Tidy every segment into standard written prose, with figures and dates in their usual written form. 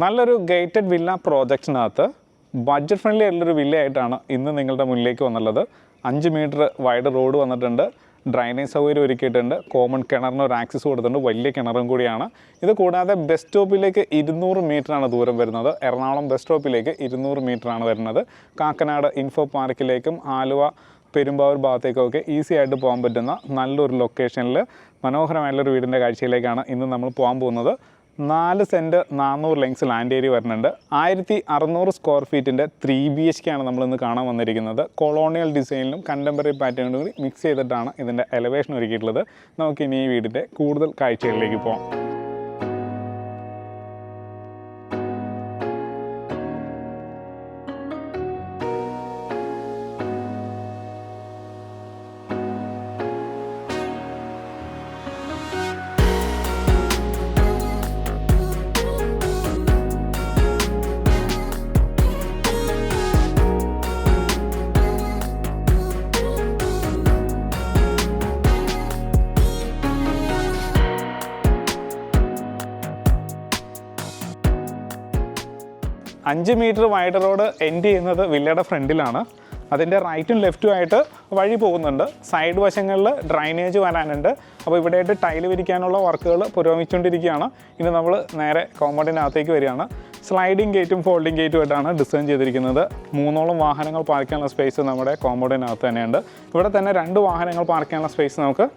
നല്ലൊരു gated villa പ്രോജക്റ്റിനകത്ത് budget friendly ആയിട്ടുള്ളൊരു വില്ലയായിട്ടാണ് ഇന്ന് നിങ്ങളുടെ മുന്നിലേക്ക് വന്നുള്ളത്. 5 മീറ്റർ വൈഡ് റോഡ് വന്നിട്ടുണ്ട്, ഡ്രൈനേജ് സൗകര്യം ഒരുക്കിയിട്ടുണ്ട്, കോമൺ കിണറിന് ഒരു ആക്സസ് കൊടുത്തിട്ടുണ്ട്, വലിയ കിണറും കൂടിയാണ്. ഇത് കൂടാതെ ബസ് സ്റ്റോപ്പിലേക്ക് 200 മീറ്ററാണ് ദൂരം വരുന്നത്. എറണാകുളം ബസ് സ്റ്റോപ്പിലേക്ക് 200 മീറ്ററാണ് വരുന്നത്. കാക്കനാട് ഇൻഫോ പാർക്കിലേക്കും ആലുവ പെരുമ്പാവൂർ ഭാഗത്തേക്കൊക്കെ ഈസി ആയിട്ട് പോകാൻ പറ്റുന്ന നല്ലൊരു ലൊക്കേഷനിൽ മനോഹരമായിട്ടുള്ളൊരു വീടിൻ്റെ കാഴ്ചയിലേക്കാണ് ഇന്ന് നമ്മൾ പോകാൻ പോകുന്നത്. 4 സെൻറ്റ് 400 ലെങ്സ് ലാൻഡ് ഏരിയ വരുന്നുണ്ട്. 1600 സ്ക്വയർ ഫീറ്റിൻ്റെ 3 BHK ആണ് നമ്മളിന്ന് കാണാൻ വന്നിരിക്കുന്നത്. കൊളോണിയൽ ഡിസൈനിലും കണ്ടംപററി പാറ്റേണിലും കൂടി മിക്സ് ചെയ്തിട്ടാണ് ഇതിൻ്റെ എലവേഷൻ ഒരുക്കിയിട്ടുള്ളത്. നമുക്കിനി ഈ വീടിൻ്റെ കൂടുതൽ കാഴ്ചകളിലേക്ക് പോകാം. അഞ്ച് മീറ്റർ വൈഡ് റോഡ് എൻഡ് ചെയ്യുന്നത് വില്ലയുടെ ഫ്രണ്ടിലാണ്. അതിൻ്റെ റൈറ്റും ലെഫ്റ്റും ആയിട്ട് വഴി പോകുന്നുണ്ട്. സൈഡ് വശങ്ങളിൽ ഡ്രൈനേജ് വരാനുണ്ട്. അപ്പോൾ ഇവിടെയായിട്ട് ടൈല് വിരിക്കാനുള്ള വർക്കുകൾ പുരോഗമിച്ചുകൊണ്ടിരിക്കുകയാണ്. ഇനി നമ്മൾ നേരെ കോമ്പൗണ്ടിനകത്തേക്ക് വരികയാണ്. സ്ലൈഡിങ് ഗേറ്റും ഫോൾഡിങ് ഗേറ്റും ആയിട്ടാണ് ഡിസൈൻ ചെയ്തിരിക്കുന്നത്. 3ഓളം വാഹനങ്ങൾ പാർക്ക് ചെയ്യാനുള്ള സ്പേസ് നമ്മുടെ കോമ്പൗണ്ടിനകത്ത് തന്നെയുണ്ട്. ഇവിടെ തന്നെ 2 വാഹനങ്ങൾ പാർക്ക് ചെയ്യാനുള്ള സ്പേസ് നമുക്ക്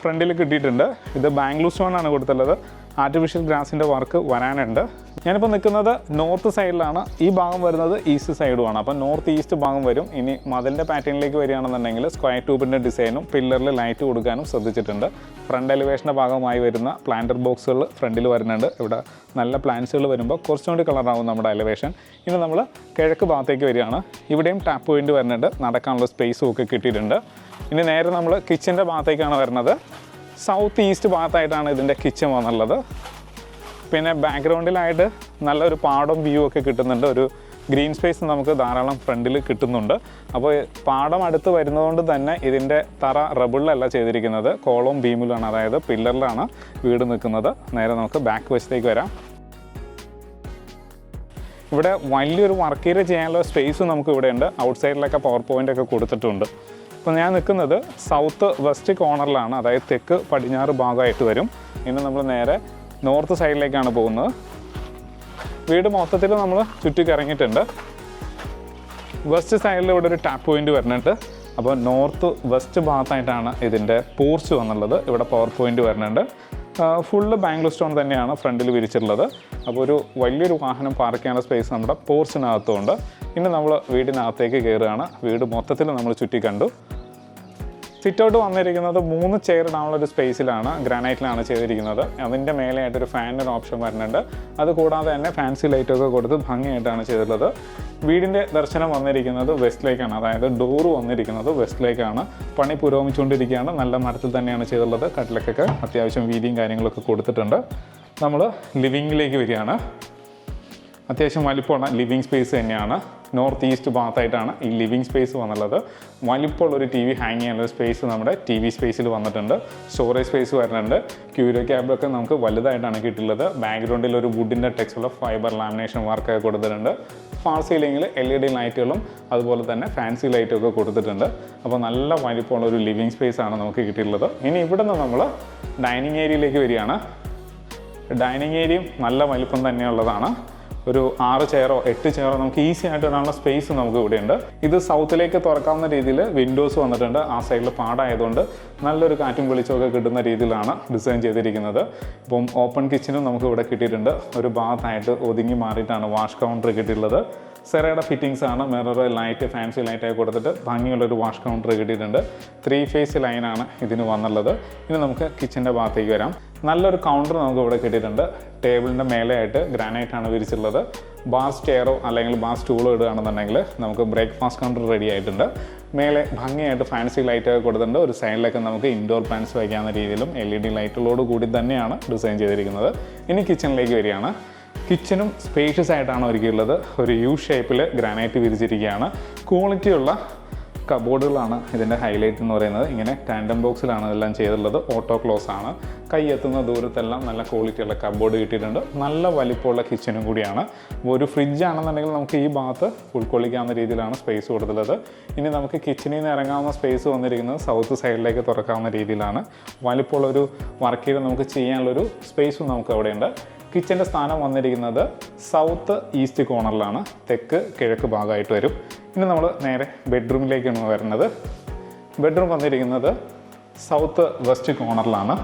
ഫ്രണ്ടിൽ കിട്ടിയിട്ടുണ്ട്. ഇത് ബാംഗ്ലൂർ സ്റ്റോണാണ് കൊടുത്തുള്ളത്. ആർട്ടിഫിഷ്യൽ ഗ്രാസിൻ്റെ വർക്ക് വരാനുണ്ട്. ഞാനിപ്പോൾ നിൽക്കുന്നത് നോർത്ത് സൈഡിലാണ്. ഈ ഭാഗം വരുന്നത് ഈസ്റ്റ് സൈഡുമാണ്. അപ്പോൾ നോർത്ത് ഈസ്റ്റ് ഭാഗം വരും. ഇനി മതിലിൻ്റെ പാറ്റേണിലേക്ക് വരികയാണെന്നുണ്ടെങ്കിൽ സ്ക്വയർ ട്യൂബിൻ്റെ ഡിസൈനും പില്ലറിൽ ലൈറ്റ് കൊടുക്കാനും ശ്രദ്ധിച്ചിട്ടുണ്ട്. ഫ്രണ്ട് എലിവേഷൻ്റെ ഭാഗമായി വരുന്ന പ്ലാന്റർ ബോക്സുകൾ ഫ്രണ്ടിൽ വരുന്നുണ്ട്. ഇവിടെ നല്ല പ്ലാന്റ്സുകൾ വരുമ്പോൾ കുറച്ചും കൂടി കളറാവും നമ്മുടെ എലിവേഷൻ. ഇനി നമ്മൾ കിഴക്ക് ഭാഗത്തേക്ക് വരികയാണ്. ഇവിടെയും ടാപ്പ് പോയിൻ്റ് വരുന്നുണ്ട്. നടക്കാനുള്ള സ്പേസും ഒക്കെ കിട്ടിയിട്ടുണ്ട്. ഇനി നേരെ നമ്മൾ കിച്ചൻ്റെ ഭാഗത്തേക്കാണ് വരുന്നത്. സൗത്ത് ഈസ്റ്റ് ഭാഗത്തായിട്ടാണ് ഇതിൻ്റെ കിച്ചൺ വന്നുള്ളത്. പിന്നെ ബാക്ക്ഗ്രൗണ്ടിലായിട്ട് നല്ലൊരു പാടം വ്യൂ ഒക്കെ കിട്ടുന്നുണ്ട്. ഒരു ഗ്രീൻ സ്പേസ് നമുക്ക് ധാരാളം ഫ്രണ്ടിൽ കിട്ടുന്നുണ്ട്. അപ്പോൾ പാടം അടുത്ത് വരുന്നതുകൊണ്ട് തന്നെ ഇതിൻ്റെ തറ റബിളിലല്ല ചെയ്തിരിക്കുന്നത്, കോളവും ബീമിലാണ്, അതായത് പില്ലറിലാണ് വീട് നിൽക്കുന്നത്. നേരെ നമുക്ക് ബാക്ക് വശത്തേക്ക് വരാം. ഇവിടെ വലിയൊരു വർക്ക് ഏരിയ ചെയ്യാനുള്ള സ്പേസ് നമുക്ക് ഇവിടെ ഉണ്ട്. ഔട്ട് സൈഡിലൊക്കെ പവർ പോയിൻ്റ് ഒക്കെ കൊടുത്തിട്ടുണ്ട്. അപ്പോൾ ഞാൻ നിൽക്കുന്നത് സൗത്ത് വെസ്റ്റ് കോർണറിലാണ്, അതായത് തെക്ക് പടിഞ്ഞാറ് ഭാഗമായിട്ട് വരും. ഇനി നമ്മൾ നേരെ നോർത്ത് സൈഡിലേക്കാണ് പോകുന്നത്. വീട് മൊത്തത്തിൽ നമ്മൾ ചുറ്റിക്കറങ്ങിയിട്ടുണ്ട്. വെസ്റ്റ് സൈഡിൽ ഇവിടെ ഒരു ടാപ്പ് പോയിൻ്റ് വരുന്നുണ്ട്. അപ്പോൾ നോർത്ത് വെസ്റ്റ് ഭാഗത്തായിട്ടാണ് ഇതിൻ്റെ പോർച്ച് വന്നുള്ളത്. ഇവിടെ പവർ പോയിൻ്റ് വരുന്നുണ്ട്. ഫുള്ള് ബാംഗ്ലൂർ സ്റ്റോൺ തന്നെയാണ് ഫ്രണ്ടിൽ വിരിച്ചിട്ടുള്ളത്. അപ്പോൾ ഒരു വലിയൊരു വാഹനം പാർക്ക് ചെയ്യാനുള്ള സ്പേസ് നമ്മുടെ പോർച്ചിനകത്തുണ്ട്. ഇനി നമ്മൾ വീടിനകത്തേക്ക് കയറുകയാണ്. വീട് മൊത്തത്തിൽ നമ്മൾ ചുറ്റി കണ്ടു. സിറ്റ് ഔട്ട് വന്നിരിക്കുന്നത് 3 ചെയർ ഇടാനുള്ളൊരു സ്പേസിലാണ്, ഗ്രാനൈറ്റിലാണ് ചെയ്തിരിക്കുന്നത്. അതിൻ്റെ മേലെയായിട്ടൊരു ഫാനിൻ്റെ ഓപ്ഷൻ വരുന്നുണ്ട്. അതുകൂടാതെ തന്നെ ഫാൻസി ലൈറ്റൊക്കെ കൊടുത്ത് ഭംഗിയായിട്ടാണ് ചെയ്തിട്ടുള്ളത്. വീടിൻ്റെ ദർശനം വന്നിരിക്കുന്നത് വെസ്റ്റിലേക്കാണ്, അതായത് ഡോറ് വന്നിരിക്കുന്നത് വെസ്റ്റിലേക്കാണ്. പണി പുരോഗമിച്ചുകൊണ്ടിരിക്കുകയാണ്. നല്ല മരത്തിൽ തന്നെയാണ് ചെയ്തിട്ടുള്ളത്. കട്ടിലൊക്കെ അത്യാവശ്യം വീതിയും കാര്യങ്ങളൊക്കെ കൊടുത്തിട്ടുണ്ട്. നമ്മൾ ലിവിങ്ങിലേക്ക് വരികയാണ്. അത്യാവശ്യം വലിപ്പമുള്ള ലിവിങ് സ്പേസ് തന്നെയാണ്. നോർത്ത് ഈസ്റ്റ് ഭാഗത്തായിട്ടാണ് ഈ ലിവിങ് സ്പേസ് വന്നുള്ളത്. വലിപ്പമുള്ളൊരു TV ഹാങ് ചെയ്യാനുള്ള സ്പേസ് നമ്മുടെ TV സ്പേസിൽ വന്നിട്ടുണ്ട്. സ്റ്റോറേജ് സ്പേസ് വരുന്നുണ്ട്. ക്യൂരോ ക്യാബൊക്കെ നമുക്ക് വലുതായിട്ടാണ് കിട്ടിയിട്ടുള്ളത്. ബാക്ക്ഗ്രൗണ്ടിൽ ഒരു വുഡിൻ്റെ ടെക്സ്റ്റുള്ള ഫൈബർ ലാമിനേഷൻ വർക്കൊക്കെ കൊടുത്തിട്ടുണ്ട്. ഫാൾ സീലിങ്ങിൽ LED ലൈറ്റുകളും അതുപോലെ തന്നെ ഫാൻസി ലൈറ്റൊക്കെ കൊടുത്തിട്ടുണ്ട്. അപ്പോൾ നല്ല വലിപ്പമുള്ള ഒരു ലിവിങ് സ്പേസ് ആണ് നമുക്ക് കിട്ടിയിട്ടുള്ളത്. ഇനി ഇവിടെ നിന്ന് നമ്മൾ ഡൈനിങ് ഏരിയയിലേക്ക് വരികയാണ്. ഡൈനിങ് ഏരിയയും നല്ല വലിപ്പം തന്നെയുള്ളതാണ്. ഒരു 6 ചെയറോ 8 ചെയറോ നമുക്ക് ഈസി ആയിട്ട് ഇടാനുള്ള സ്പേസ് നമുക്ക് ഇവിടെയുണ്ട്. ഇത് സൗത്തിലേക്ക് തുറക്കാവുന്ന രീതിയിൽ വിൻഡോസ് വന്നിട്ടുണ്ട്. ആ സൈഡിൽ പാടായതുകൊണ്ട് നല്ലൊരു കാറ്റും വെളിച്ചമൊക്കെ കിട്ടുന്ന രീതിയിലാണ് ഡിസൈൻ ചെയ്തിരിക്കുന്നത്. ഇപ്പം ഓപ്പൺ കിച്ചനും നമുക്ക് ഇവിടെ കിട്ടിയിട്ടുണ്ട്. ഒരു ഭാഗത്തായിട്ട് ഒതുങ്ങി മാറിയിട്ടാണ് വാഷ് കൗണ്ടർ കിട്ടിയിട്ടുള്ളത്. സെറയുടെ ഫിറ്റിങ്സ് ആണ്. മിറർ ലൈറ്റ് ഫാൻസി ലൈറ്റൊക്കെ കൊടുത്തിട്ട് ഭംഗിയുള്ളൊരു വാഷ് കൗണ്ടർ കിട്ടിയിട്ടുണ്ട്. 3 ഫേസ് ലൈനാണ് ഇതിന് വന്നുള്ളത്. ഇനി നമുക്ക് കിച്ചൻ്റെ ഭാഗത്തേക്ക് വരാം. നല്ലൊരു കൗണ്ടർ നമുക്ക് ഇവിടെ കിട്ടിയിട്ടുണ്ട്. ടേബിളിൻ്റെ മേലെയായിട്ട് ഗ്രാനൈറ്റാണ് വിരിച്ചിട്ടുള്ളത്. ബാർ സ്റ്റെയറോ അല്ലെങ്കിൽ ബാർ സ്റ്റൂളോ ഇടുകയാണെന്നുണ്ടെങ്കിൽ നമുക്ക് ബ്രേക്ക്ഫാസ്റ്റ് കൗണ്ടർ റെഡി ആയിട്ടുണ്ട്. മേലെ ഭംഗിയായിട്ട് ഫാൻസി ലൈറ്റൊക്കെ കൊടുത്തിട്ടുണ്ട്. ഒരു സൈഡിലൊക്കെ നമുക്ക് ഇൻഡോർ പ്ലാന്റ്സ് വയ്ക്കാവുന്ന രീതിയിലും LED ലൈറ്റുകളോട് കൂടി തന്നെയാണ് ഡിസൈൻ ചെയ്തിരിക്കുന്നത്. ഇനി കിച്ചണിലേക്ക് വരികയാണ്. കിച്ചനും സ്പേഷ്യസ് ആയിട്ടാണ് ഒരുക്കിയിട്ടുള്ളത്. ഒരു യു ഷേപ്പിൽ ഗ്രാനൈറ്റ് വിരിച്ചിരിക്കുകയാണ്. ക്വാളിറ്റിയുള്ള കബോർഡുകളാണ് ഇതിൻ്റെ ഹൈലൈറ്റ് എന്ന് പറയുന്നത്. ഇങ്ങനെ ടാൻഡം ബോക്സിലാണ് ഇതെല്ലാം ചെയ്തിട്ടുള്ളത്. ഓട്ടോ ക്ലോസ് ആണ്. കൈ എത്തുന്ന ദൂരത്തെല്ലാം നല്ല ക്വാളിറ്റിയുള്ള കബോർഡ് കിട്ടിയിട്ടുണ്ട്. നല്ല വലിപ്പമുള്ള കിച്ചനും കൂടിയാണ്. ഒരു ഫ്രിഡ്ജ് ആണെന്നുണ്ടെങ്കിൽ നമുക്ക് ഈ ഭാഗത്ത് ഉൾക്കൊള്ളിക്കാവുന്ന രീതിയിലാണ് സ്പേസ് കൊടുത്തിട്ടുള്ളത്. ഇനി നമുക്ക് കിച്ചണിൽ നിന്ന് ഇറങ്ങാവുന്ന സ്പേസ് വന്നിരിക്കുന്നത് സൗത്ത് സൈഡിലേക്ക് തുറക്കാവുന്ന രീതിയിലാണ്. വലിപ്പമുള്ളൊരു വർക്ക് ഏരിയ നമുക്ക് ചെയ്യാനുള്ളൊരു സ്പേസും നമുക്ക് അവിടെയുണ്ട്. കിച്ചൻ്റെ സ്ഥാനം വന്നിരിക്കുന്നത് സൗത്ത് ഈസ്റ്റ് കോർണറിലാണ്, തെക്ക് കിഴക്ക് ഭാഗമായിട്ട് വരും. ഇനി നമ്മൾ നേരെ ബെഡ്റൂമിലേക്കാണ് വരുന്നത്. ബെഡ്റൂം വന്നിരിക്കുന്നത് സൗത്ത് വെസ്റ്റ് കോർണറിലാണ്.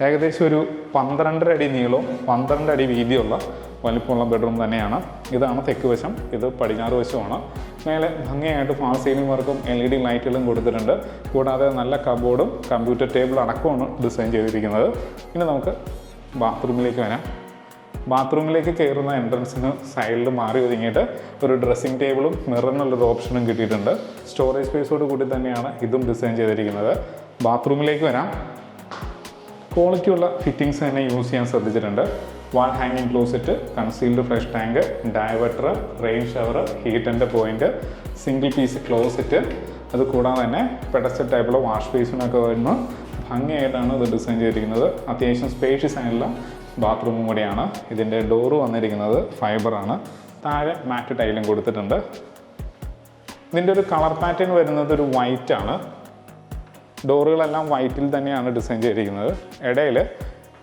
ഏകദേശം ഒരു 12.5 അടി നീളവും 12 അടി വീതിയുള്ള വലിപ്പമുള്ള ബെഡ്റൂം തന്നെയാണ്. ഇതാണ് തെക്ക് വശം, ഇത് പടിഞ്ഞാറ് വശമാണ്. മേലെ ഭംഗിയായിട്ട് ഫാൾ സീലിംഗ് വർക്കും LED ലൈറ്റുകളും കൊടുത്തിട്ടുണ്ട്. കൂടാതെ നല്ല കബോർഡും കമ്പ്യൂട്ടർ ടേബിൾ അടക്കമാണ് ഡിസൈൻ ചെയ്തിരിക്കുന്നത്. ഇനി നമുക്ക് ബാത്റൂമിലേക്ക് വരാം. ബാത്റൂമിലേക്ക് കയറുന്ന എൻട്രൻസിന് സൈഡിൽ മാറി ഒതുങ്ങിയിട്ട് ഒരു ഡ്രസ്സിംഗ് ടേബിളും മിററിനുള്ളൊരു ഓപ്ഷനും കിട്ടിയിട്ടുണ്ട്. സ്റ്റോറേജ് സ്പേസോട് കൂടി തന്നെയാണ് ഇതും ഡിസൈൻ ചെയ്തിരിക്കുന്നത്. ബാത്റൂമിലേക്ക് വരാം. ക്വാളിറ്റിയുള്ള ഫിറ്റിങ്സ് തന്നെ യൂസ് ചെയ്യാൻ ശ്രദ്ധിച്ചിട്ടുണ്ട്. വാൾ ഹാങ്ങിങ് closet, concealed flush tank, diverter, rain shower, ഹീറ്ററിൻ്റെ പോയിന്റ്, സിംഗിൾ പീസ് ക്ലോസറ്റ്, അത് കൂടാതെ തന്നെ പെഡസ്റ്റൽ ടൈപ്പുള്ള വാഷ് ബേസിനൊക്കെ വരുന്ന ഭംഗിയായിട്ടാണ് ഇത് ഡിസൈൻ ചെയ്തിരിക്കുന്നത്. അത്യാവശ്യം സ്പേഷ്യസ് ആയിട്ടുള്ള ബാത്റൂമും കൂടിയാണ്. ഇതിൻ്റെ ഡോറ് വന്നിരിക്കുന്നത് ഫൈബറാണ്. താഴെ മാറ്റ് ടൈലും കൊടുത്തിട്ടുണ്ട്. ഇതിൻ്റെ ഒരു കളർ പാറ്റേൺ വരുന്നത് ഒരു വൈറ്റ് ആണ്. ഡോറുകളെല്ലാം വൈറ്റിൽ തന്നെയാണ് ഡിസൈൻ ചെയ്തിരിക്കുന്നത്. ഇടയിൽ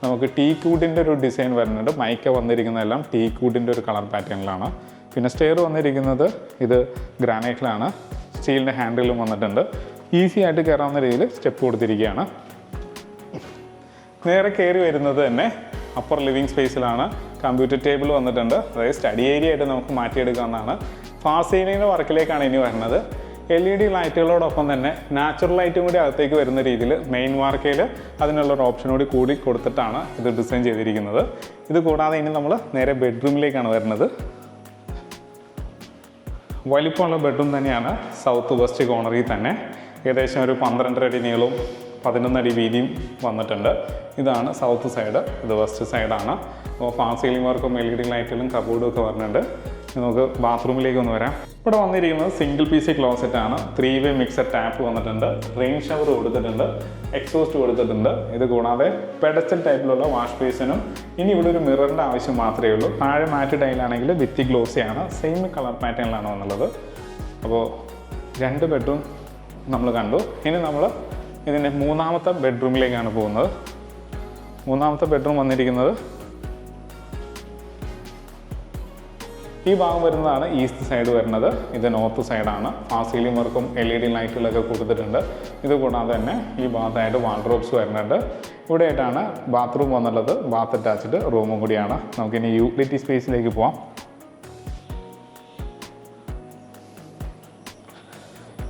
നമുക്ക് ടീക്ക് വുഡിൻ്റെ ഒരു ഡിസൈൻ വരുന്നുണ്ട്. മൈക്ക വന്നിരിക്കുന്നതെല്ലാം ടീക്ക് വുഡിൻ്റെ ഒരു കളർ പാറ്റേണിലാണ്. പിന്നെ സ്റ്റെയർ വന്നിരിക്കുന്നത് ഇത് ഗ്രാനൈറ്റിലാണ്. സ്റ്റീലിൻ്റെ ഹാൻഡിലും വന്നിട്ടുണ്ട്. ഈസി ആയിട്ട് കയറാവുന്ന രീതിയിൽ സ്റ്റെപ്പ് കൊടുത്തിരിക്കുകയാണ്. നേരെ കയറി വരുന്നത് തന്നെ അപ്പർ ലിവിങ് സ്പേസിലാണ്. കമ്പ്യൂട്ടർ ടേബിൾ വന്നിട്ടുണ്ട്. അതായത് സ്റ്റഡി ഏരിയ ആയിട്ട് നമുക്ക് മാറ്റിയെടുക്കാവുന്നതാണ്. ഫാൾ സീലിംഗിൻ്റെ വർക്കിലേക്കാണ് ഇനി വരുന്നത്. LED ലൈറ്റുകളോടൊപ്പം തന്നെ നാച്ചുറൽ ലൈറ്റും കൂടി അകത്തേക്ക് വരുന്ന രീതിയിൽ മെയിൻ വാർക്കയിൽ അതിനുള്ളൊരു ഓപ്ഷൻ കൂടി കൊടുത്തിട്ടാണ് ഇത് ഡിസൈൻ ചെയ്തിരിക്കുന്നത്. ഇത് കൂടാതെ ഇനി നമ്മൾ നേരെ ബെഡ്റൂമിലേക്കാണ് വരുന്നത്. വലിപ്പമുള്ള ബെഡ്റൂം തന്നെയാണ് സൗത്ത് വെസ്റ്റ് കോർണറിൽ തന്നെ. ഏകദേശം ഒരു 12.5 അടി നീളവും 11 അടി വീതിയും വന്നിട്ടുണ്ട്. ഇതാണ് സൗത്ത് സൈഡ്, ഇത് വെസ്റ്റ് സൈഡാണ്. അപ്പോൾ ഫാൾ സീലിംഗ് വർക്കും LED ലൈറ്റുകളും കബോർഡും ഒക്കെ വരുന്നുണ്ട്. നമുക്ക് ബാത്റൂമിലേക്ക് ഒന്ന് വരാം. ഇവിടെ വന്നിരിക്കുന്നത് സിംഗിൾ പീസ് ക്ലോസറ്റ് ആണ്. 3-way മിക്സഡ് ടാപ്പ് വന്നിട്ടുണ്ട്. റെയിൻ ഷവർ കൊടുത്തിട്ടുണ്ട്. എക്സോസ്റ്റ് കൊടുത്തിട്ടുണ്ട്. ഇത് കൂടാതെ പെഡസ്റ്റൽ ടൈപ്പിലുള്ള വാഷ് ബേസിനും ഇനി ഇവിടെ ഒരു മിററിൻ്റെ ആവശ്യം മാത്രമേ ഉള്ളൂ. താഴെ മാറ്റ് ടൈലാണെങ്കിൽ ഭിത്തി ഗ്ലോസിയാണ്. സെയിം കളർ പാറ്റേണിലാണ് വന്നുള്ളത്. അപ്പോൾ 2 ബെഡ്റൂം നമ്മൾ കണ്ടു. ഇനി നമ്മൾ ഇതിൻ്റെ മൂന്നാമത്തെ ബെഡ്റൂമിലേക്കാണ് പോകുന്നത്. മൂന്നാമത്തെ ബെഡ്റൂം വന്നിരിക്കുന്നത് ഈ ഭാഗം വരുന്നതാണ് ഈസ്റ്റ് സൈഡ് വരുന്നത്. ഇത് നോർത്ത് സൈഡാണ്. ഫാൾ സീലിംഗ് വർക്കും LED ലൈറ്റുകളൊക്കെ കൊടുത്തിട്ടുണ്ട്. ഇത് കൂടാതെ തന്നെ ഈ ഭാഗത്തായിട്ട് വാൾഡ്രോബ്സ് വരുന്നുണ്ട്. ഇവിടെയായിട്ടാണ് ബാത്റൂം വന്നുള്ളത്. ബാത്ത് അറ്റാച്ച്ഡ് റൂമും കൂടിയാണ്. നമുക്കിനി യൂട്ടിലിറ്റി സ്പേസിലേക്ക് പോവാം.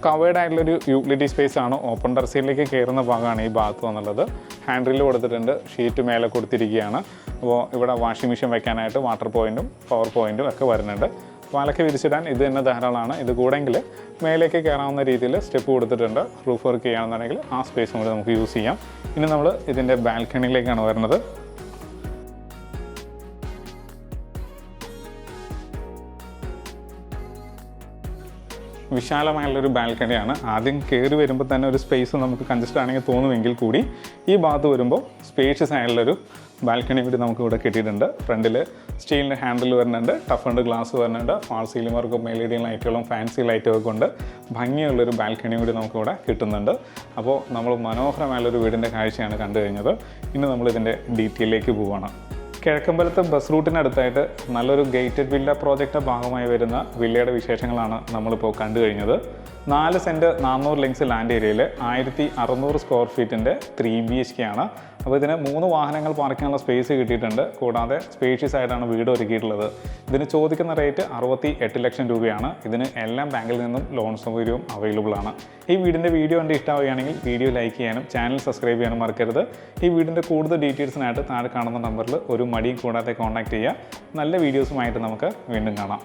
കവേർഡ് ആയിട്ടുള്ളൊരു യൂട്ടിലിറ്റി സ്പേസ് ആണ്. ഓപ്പൺ ടെറസിലേക്ക് കയറുന്ന ഭാഗമാണ് ഈ ഭാഗത്ത് വന്നുള്ളത്. ഹാൻഡ് റിൽ കൊടുത്തിട്ടുണ്ട്. ഷീറ്റ് മേലെ കൊടുത്തിരിക്കുകയാണ്. അപ്പോൾ ഇവിടെ വാഷിംഗ് മെഷീൻ വയ്ക്കാനായിട്ട് വാട്ടർ പോയിൻറ്റും പവർ പോയിൻറ്റും ഒക്കെ വരുന്നുണ്ട്. പാലൊക്കെ വിരിച്ചിടാൻ ഇത് തന്നെ ധാരാളമാണ്. ഇത് കൂടെങ്കിൽ മേലേക്ക് കയറാവുന്ന രീതിയിൽ സ്റ്റെപ്പ് കൊടുത്തിട്ടുണ്ട്. റൂഫ് വർക്ക് ചെയ്യുകയാണെന്നുണ്ടെങ്കിൽ ആ സ്പേസും കൂടി നമുക്ക് യൂസ് ചെയ്യാം. ഇനി നമ്മൾ ഇതിൻ്റെ ബാൽക്കണിയിലേക്കാണ് വരുന്നത്. വിശാലമായുള്ളൊരു ബാൽക്കണിയാണ്. ആദ്യം കയറി വരുമ്പോൾ തന്നെ ഒരു സ്പേസ് നമുക്ക് കൺജസ്റ്റ് ആണെങ്കിൽ തോന്നുമെങ്കിൽ കൂടി ഈ ഭാഗത്ത് വരുമ്പോൾ സ്പേഷ്യസ് ആയുള്ളൊരു ബാൽക്കണി കൂടി നമുക്ക് ഇവിടെ കിട്ടിയിട്ടുണ്ട്. ഫ്രണ്ടിൽ സ്റ്റീലിൻ്റെ ഹാൻഡിൽ വരുന്നുണ്ട്. ടഫൻഡ് ഗ്ലാസ് വരുന്നുണ്ട്. ഫാൾ സീലിംഗ് വർക്കും LED ലൈറ്റുകളും ഫാൻസി ലൈറ്റുകളും കൊണ്ട് ഭംഗിയുള്ളൊരു ബാൽക്കണി കൂടി നമുക്കിവിടെ കിട്ടുന്നുണ്ട്. അപ്പോൾ നമ്മൾ മനോഹരമായുള്ളൊരു വീടിൻ്റെ കാഴ്ചയാണ് കണ്ടു കഴിഞ്ഞത്. ഇനി നമ്മളിതിൻ്റെ ഡീറ്റെയിലേക്ക് പോവുകയാണ്. കിഴക്കമ്പലത്ത് ബസ് റൂട്ടിനടുത്തായിട്ട് നല്ലൊരു ഗേറ്റഡ് വില്ല പ്രോജക്റ്റിൻ്റെ ഭാഗമായി വരുന്ന വില്ലയുടെ വിശേഷങ്ങളാണ് നമ്മളിപ്പോൾ കണ്ടു കഴിഞ്ഞത്. 4 സെൻറ്റ് 400 ലെങ്സ് ലാൻഡ് ഏരിയയിൽ 1600 സ്ക്വയർ ഫീറ്റിൻ്റെ 3 BHK ആണ്. അപ്പോൾ ഇതിന് 3 വാഹനങ്ങൾ പാർക്ക് ചെയ്യാനുള്ള സ്പേസ് കിട്ടിയിട്ടുണ്ട്. കൂടാതെ സ്പേഷ്യസ് ആയിട്ടാണ് വീട് ഒരുക്കിയിട്ടുള്ളത്. ഇതിന് ചോദിക്കുന്ന റേറ്റ് 68 ലക്ഷം രൂപയാണ്. ഇതിന് എല്ലാം ബാങ്കിൽ നിന്നും ലോൺ സൗകര്യവും അവൈലബിൾ ആണ്. ഈ വീടിൻ്റെ വീഡിയോ കണ്ട് ഇഷ്ടമാവുകയാണെങ്കിൽ വീഡിയോ ലൈക്ക് ചെയ്യാനും ചാനൽ സബ്സ്ക്രൈബ് ചെയ്യാനും മറക്കരുത്. ഈ വീടിൻ്റെ കൂടുതൽ ഡീറ്റെയിൽസിനായിട്ട് താഴെ കാണുന്ന നമ്പറിൽ ഒരു മടിയും കൂടാതെ കോൺടാക്റ്റ് ചെയ്യുക. നല്ല വീഡിയോസുമായിട്ട് നമുക്ക് വീണ്ടും കാണാം.